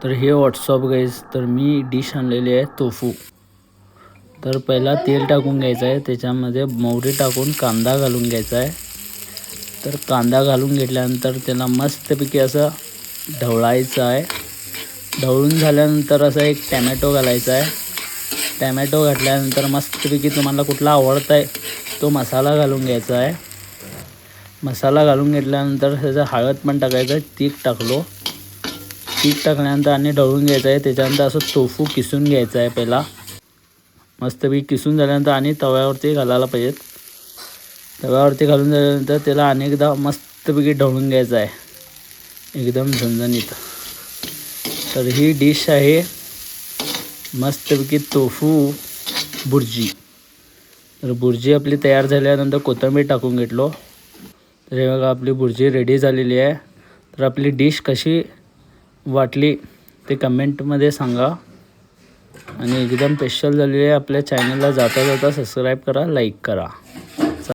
तर हे WhatsApp guys, तर मी डिश आणलेली आहे टोफू. तर पहिला तेल टाकून घ्यायचं आहे, त्याच्यामध्ये मोहरी टाकून कांदा घालून घ्यायचा आहे. तर कांदा घालून घेतल्यानंतर त्याला मस्तपैकी असं ढवळायचं आहे. ढवळून झाल्यानंतर असं एक टॅमॅटो घालायचा आहे. टॅमॅटो घातल्यानंतर मस्तपैकी तुम्हाला कुठला आवडता आहे तो मसाला घालून घ्यायचा आहे. मसाला घालून घेतल्यानंतर त्याचं हळद पण टाकायचं आहे. तीख टाकलो. तीख टाकल्यानंतर आणि ढवळून घ्यायचं आहे. त्याच्यानंतर असं टोफू किसून घ्यायचं आहे. पहिला मस्तपैकी किसून झाल्यानंतर आणि तव्यावरती घालायला पाहिजेत. तव्यावरती घालून झाल्यानंतर त्याला अनेकदा मस्तपैकी ढवळून घ्यायचं आहे, एकदम झणझणीत. तर ही डिश आहे मस्तपैकी टोफू बुर्जी. तर बुर्जी आपली तयार झाल्यानंतर कोथिंबीर टाकून घेतलो. तर हे बघा आपली बुर्जी रेडी झालेली आहे. तर आपली डिश कशी वाटली ते कमेंटमध्ये सांगा. आणि एकदम स्पेशल झालेली आहे. आपल्या चॅनलला जाता जाता सबस्क्राईब करा, लाईक करा.